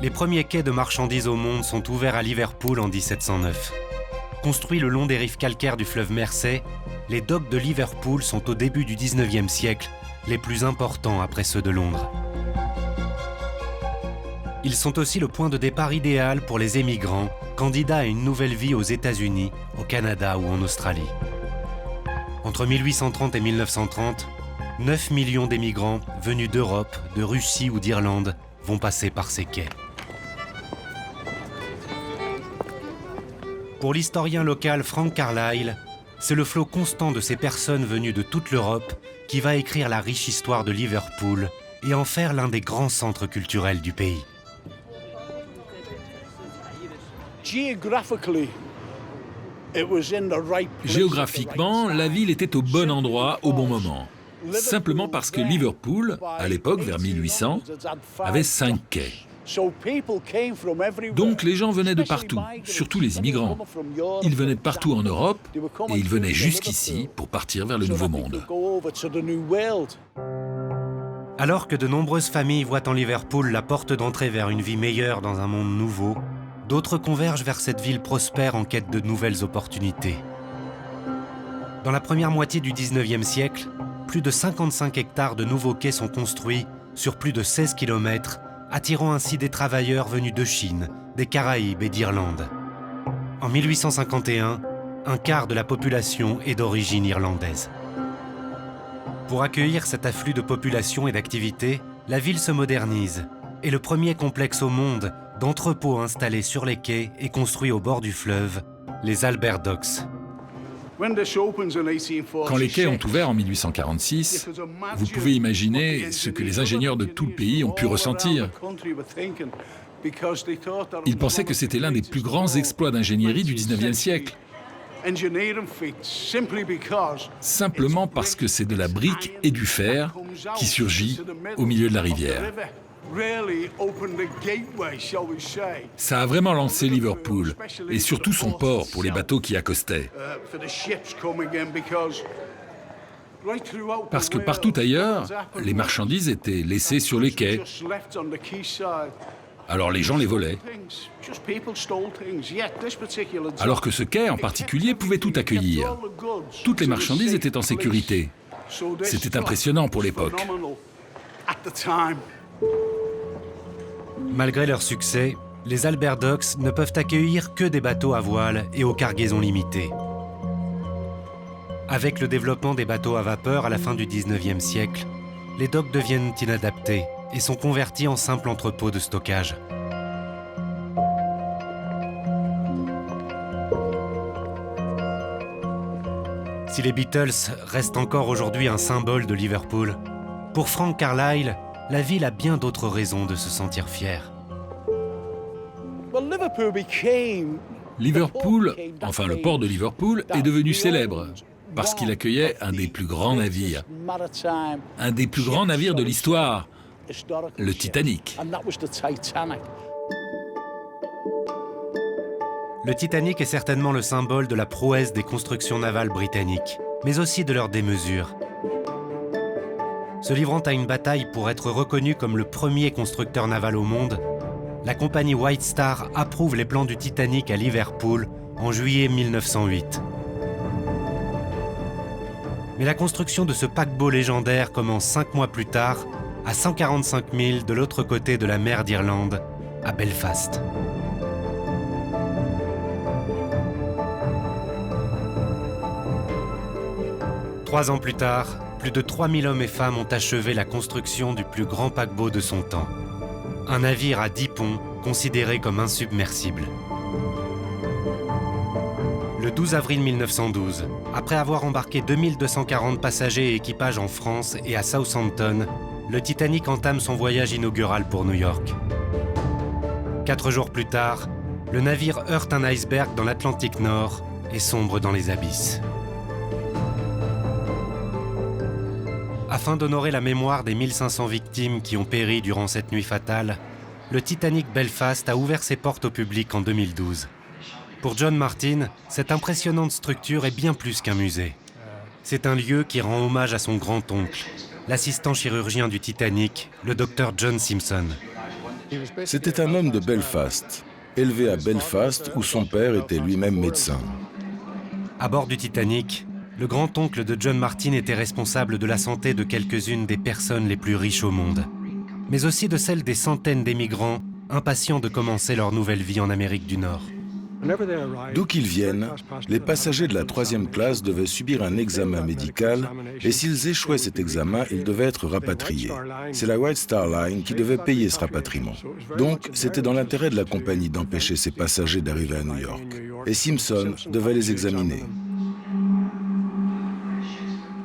Les premiers quais de marchandises au monde sont ouverts à Liverpool en 1709. Construits le long des rives calcaires du fleuve Mersey, les docks de Liverpool sont au début du 19e siècle les plus importants après ceux de Londres. Ils sont aussi le point de départ idéal pour les émigrants, candidats à une nouvelle vie aux États-Unis, au Canada ou en Australie. Entre 1830 et 1930, 9 millions d'émigrants venus d'Europe, de Russie ou d'Irlande vont passer par ces quais. Pour l'historien local Frank Carlyle, c'est le flot constant de ces personnes venues de toute l'Europe qui va écrire la riche histoire de Liverpool et en faire l'un des grands centres culturels du pays. Géographiquement, la ville était au bon endroit, au bon moment. Simplement parce que Liverpool, à l'époque, vers 1800, avait 5 quais. Donc les gens venaient de partout, surtout les immigrants. Ils venaient de partout en Europe et ils venaient jusqu'ici pour partir vers le Nouveau Monde. Alors que de nombreuses familles voient en Liverpool la porte d'entrée vers une vie meilleure dans un monde nouveau, d'autres convergent vers cette ville prospère en quête de nouvelles opportunités. Dans la première moitié du 19e siècle, plus de 55 hectares de nouveaux quais sont construits sur plus de 16 km, attirant ainsi des travailleurs venus de Chine, des Caraïbes et d'Irlande. En 1851, un quart de la population est d'origine irlandaise. Pour accueillir cet afflux de population et d'activité, la ville se modernise et le premier complexe au monde d'entrepôts installés sur les quais est construit au bord du fleuve, les Albert Docks. Quand les quais ont ouvert en 1846, vous pouvez imaginer ce que les ingénieurs de tout le pays ont pu ressentir. Ils pensaient que c'était l'un des plus grands exploits d'ingénierie du 19e siècle. Simplement parce que c'est de la brique et du fer qui surgit au milieu de la rivière. Ça a vraiment lancé Liverpool, et surtout son port pour les bateaux qui accostaient. Parce que partout ailleurs, les marchandises étaient laissées sur les quais. Alors les gens les volaient. Alors que ce quai en particulier pouvait tout accueillir. Toutes les marchandises étaient en sécurité. C'était impressionnant pour l'époque. Malgré leur succès, les Albert Docks ne peuvent accueillir que des bateaux à voile et aux cargaisons limitées. Avec le développement des bateaux à vapeur à la fin du 19e siècle, les docks deviennent inadaptés et sont convertis en simples entrepôts de stockage. Si les Beatles restent encore aujourd'hui un symbole de Liverpool, pour Frank Carlyle, la ville a bien d'autres raisons de se sentir fière. Liverpool, enfin le port de Liverpool, est devenu célèbre parce qu'il accueillait un des plus grands navires. Un des plus grands navires de l'histoire, le Titanic. Le Titanic est certainement le symbole de la prouesse des constructions navales britanniques, mais aussi de leur démesure. Se livrant à une bataille pour être reconnu comme le premier constructeur naval au monde, la compagnie White Star approuve les plans du Titanic à Liverpool en juillet 1908. Mais la construction de ce paquebot légendaire commence 5 mois plus tard, à 145 milles de l'autre côté de la mer d'Irlande, à Belfast. Trois ans plus tard, plus de 3000 hommes et femmes ont achevé la construction du plus grand paquebot de son temps. Un navire à 10 ponts, considéré comme insubmersible. Le 12 avril 1912, après avoir embarqué 2240 passagers et équipages en France et à Southampton, le Titanic entame son voyage inaugural pour New York. 4 jours plus tard, le navire heurte un iceberg dans l'Atlantique Nord et sombre dans les abysses. Afin d'honorer la mémoire des 1500 victimes qui ont péri durant cette nuit fatale, le Titanic Belfast a ouvert ses portes au public en 2012. Pour John Martin, cette impressionnante structure est bien plus qu'un musée. C'est un lieu qui rend hommage à son grand-oncle, l'assistant chirurgien du Titanic, le docteur John Simpson. C'était un homme de Belfast, élevé à Belfast où son père était lui-même médecin. À bord du Titanic, le grand-oncle de John Martin était responsable de la santé de quelques-unes des personnes les plus riches au monde, mais aussi de celle des centaines d'émigrants impatients de commencer leur nouvelle vie en Amérique du Nord. D'où qu'ils viennent, les passagers de la 3e classe devaient subir un examen médical et s'ils échouaient cet examen, ils devaient être rapatriés. C'est la White Star Line qui devait payer ce rapatriement. Donc, c'était dans l'intérêt de la compagnie d'empêcher ces passagers d'arriver à New York. Et Simpson devait les examiner.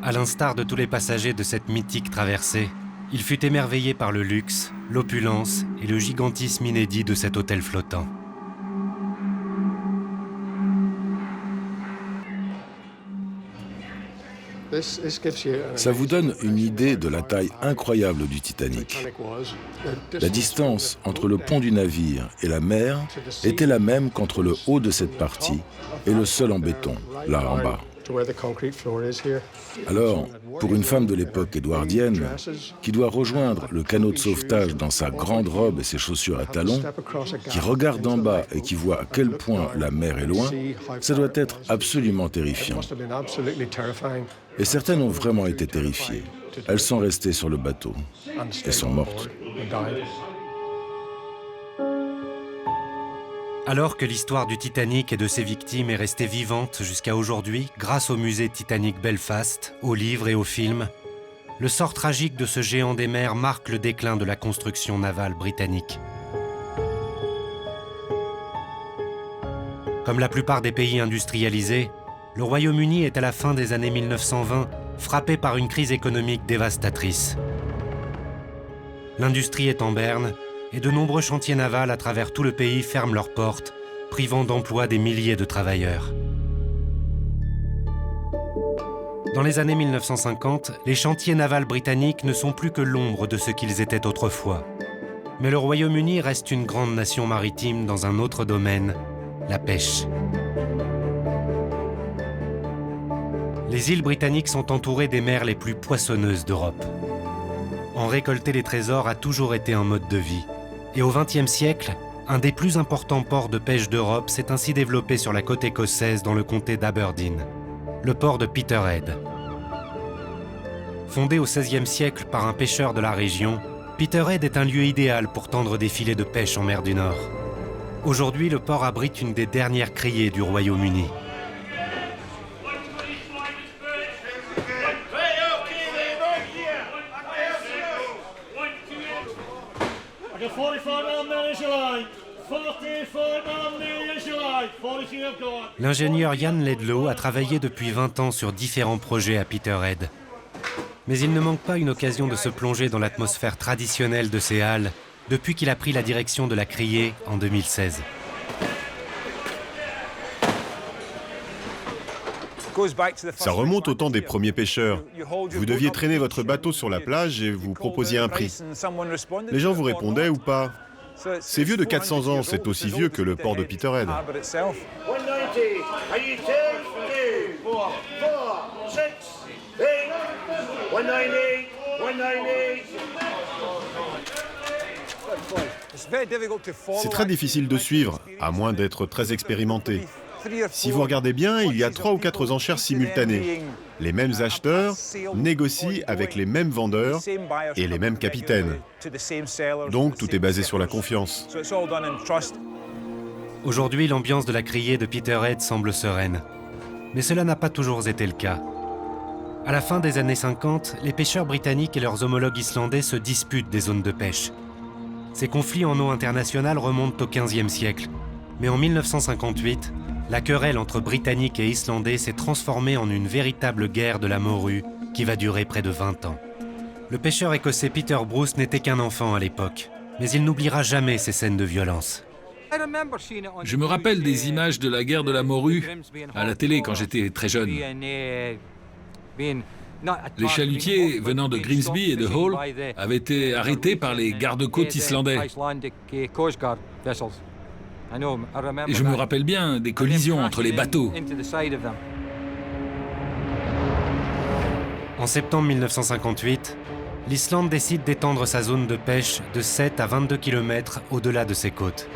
À l'instar de tous les passagers de cette mythique traversée, il fut émerveillé par le luxe, l'opulence et le gigantisme inédit de cet hôtel flottant. Ça vous donne une idée de la taille incroyable du Titanic. La distance entre le pont du navire et la mer était la même qu'entre le haut de cette partie et le sol en béton, là en bas. Alors, pour une femme de l'époque édouardienne, qui doit rejoindre le canot de sauvetage dans sa grande robe et ses chaussures à talons, qui regarde en bas et qui voit à quel point la mer est loin, ça doit être absolument terrifiant. Et certaines ont vraiment été terrifiées. Elles sont restées sur le bateau et sont mortes. Alors que l'histoire du Titanic et de ses victimes est restée vivante jusqu'à aujourd'hui grâce au musée Titanic Belfast, aux livres et aux films, le sort tragique de ce géant des mers marque le déclin de la construction navale britannique. Comme la plupart des pays industrialisés, le Royaume-Uni est à la fin des années 1920 frappé par une crise économique dévastatrice. L'industrie est en berne et de nombreux chantiers navals à travers tout le pays ferment leurs portes, privant d'emploi des milliers de travailleurs. Dans les années 1950, les chantiers navals britanniques ne sont plus que l'ombre de ce qu'ils étaient autrefois. Mais le Royaume-Uni reste une grande nation maritime dans un autre domaine, la pêche. Les îles britanniques sont entourées des mers les plus poissonneuses d'Europe. En récolter les trésors a toujours été un mode de vie. Et au XXe siècle, un des plus importants ports de pêche d'Europe s'est ainsi développé sur la côte écossaise dans le comté d'Aberdeen, le port de Peterhead. Fondé au XVIe siècle par un pêcheur de la région, Peterhead est un lieu idéal pour tendre des filets de pêche en mer du Nord. Aujourd'hui, le port abrite une des dernières criées du Royaume-Uni. L'ingénieur Ian Ledlow a travaillé depuis 20 ans sur différents projets à Peterhead. Mais il ne manque pas une occasion de se plonger dans l'atmosphère traditionnelle de ces halles depuis qu'il a pris la direction de la criée en 2016. Ça remonte au temps des premiers pêcheurs. Vous deviez traîner votre bateau sur la plage et vous proposiez un prix. Les gens vous répondaient ou pas. C'est vieux de 400 ans, c'est aussi vieux que le port de Peterhead. C'est très difficile de suivre, à moins d'être très expérimenté. Si vous regardez bien, il y a 3 ou 4 enchères simultanées. Les mêmes acheteurs négocient avec les mêmes vendeurs et les mêmes capitaines. Donc tout est basé sur la confiance. Aujourd'hui, l'ambiance de la criée de Peterhead semble sereine. Mais cela n'a pas toujours été le cas. À la fin des années 50, les pêcheurs britanniques et leurs homologues islandais se disputent des zones de pêche. Ces conflits en eau internationale remontent au XVe siècle. Mais en 1958, la querelle entre Britanniques et Islandais s'est transformée en une véritable guerre de la morue qui va durer près de 20 ans. Le pêcheur écossais Peter Bruce n'était qu'un enfant à l'époque, mais il n'oubliera jamais ces scènes de violence. Je me rappelle des images de la guerre de la morue à la télé quand j'étais très jeune. Les chalutiers venant de Grimsby et de Hull avaient été arrêtés par les gardes-côtes islandais. Et je me rappelle bien des collisions entre les bateaux. En septembre 1958, l'Islande décide d'étendre sa zone de pêche de 7 à 22 km au-delà de ses côtes.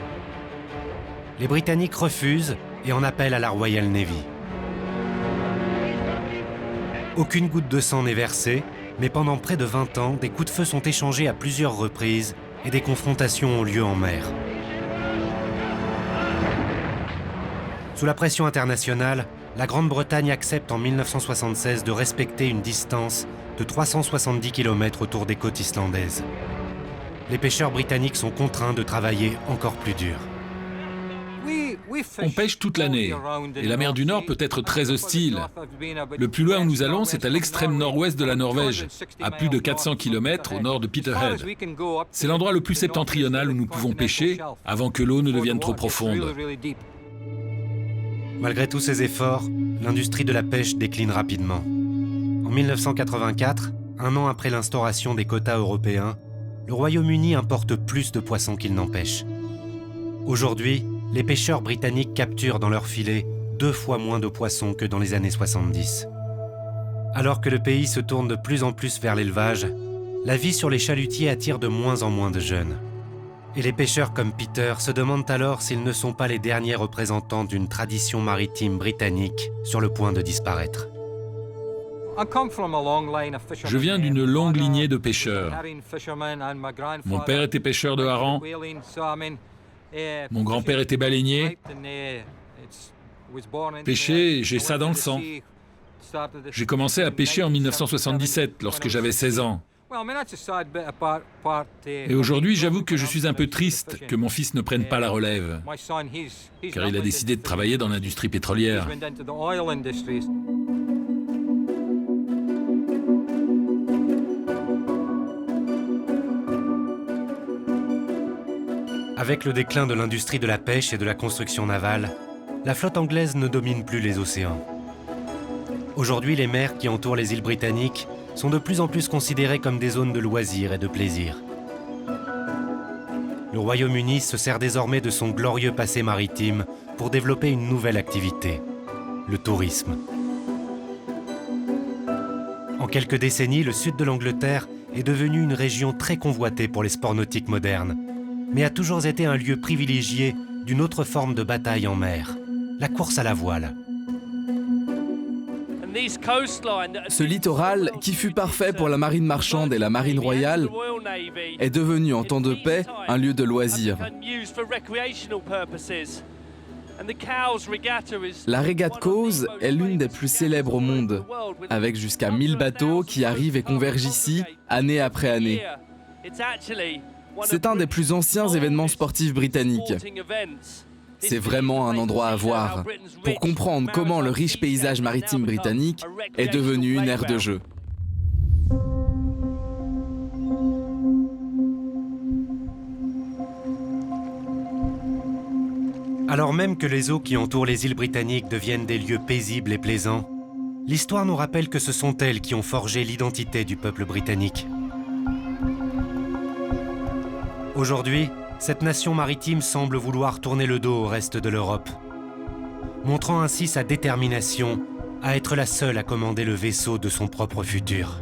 Les Britanniques refusent et en appellent à la Royal Navy. Aucune goutte de sang n'est versée, mais pendant près de 20 ans, des coups de feu sont échangés à plusieurs reprises et des confrontations ont lieu en mer. Sous la pression internationale, la Grande-Bretagne accepte en 1976 de respecter une distance de 370 km autour des côtes islandaises. Les pêcheurs britanniques sont contraints de travailler encore plus dur. On pêche toute l'année, et la mer du Nord peut être très hostile. Le plus loin où nous allons, c'est à l'extrême nord-ouest de la Norvège, à plus de 400 km au nord de Peterhead. C'est l'endroit le plus septentrional où nous pouvons pêcher avant que l'eau ne devienne trop profonde. Malgré tous ces efforts, l'industrie de la pêche décline rapidement. En 1984, un an après l'instauration des quotas européens, le Royaume-Uni importe plus de poissons qu'il n'en pêche. Aujourd'hui, les pêcheurs britanniques capturent dans leurs filets 2 fois moins de poissons que dans les années 70. Alors que le pays se tourne de plus en plus vers l'élevage, la vie sur les chalutiers attire de moins en moins de jeunes. Et les pêcheurs comme Peter se demandent alors s'ils ne sont pas les derniers représentants d'une tradition maritime britannique sur le point de disparaître. Je viens d'une longue lignée de pêcheurs. Mon père était pêcheur de harengs, mon grand-père était baleinier. Pêcher, j'ai ça dans le sang. J'ai commencé à pêcher en 1977, lorsque j'avais 16 ans. Et aujourd'hui, j'avoue que je suis un peu triste que mon fils ne prenne pas la relève, car il a décidé de travailler dans l'industrie pétrolière. Avec le déclin de l'industrie de la pêche et de la construction navale, la flotte anglaise ne domine plus les océans. Aujourd'hui, les mers qui entourent les îles britanniques sont de plus en plus considérées comme des zones de loisirs et de plaisir. Le Royaume-Uni se sert désormais de son glorieux passé maritime pour développer une nouvelle activité, le tourisme. En quelques décennies, le sud de l'Angleterre est devenu une région très convoitée pour les sports nautiques modernes, mais a toujours été un lieu privilégié d'une autre forme de bataille en mer, la course à la voile. Ce littoral, qui fut parfait pour la marine marchande et la marine royale, est devenu en temps de paix un lieu de loisirs. La régate Cowes est l'une des plus célèbres au monde, avec jusqu'à 1000 bateaux qui arrivent et convergent ici, année après année. C'est un des plus anciens événements sportifs britanniques. C'est vraiment un endroit à voir, pour comprendre comment le riche paysage maritime britannique est devenu une aire de jeu. Alors même que les eaux qui entourent les îles britanniques deviennent des lieux paisibles et plaisants, l'histoire nous rappelle que ce sont elles qui ont forgé l'identité du peuple britannique. Aujourd'hui, cette nation maritime semble vouloir tourner le dos au reste de l'Europe, montrant ainsi sa détermination à être la seule à commander le vaisseau de son propre futur.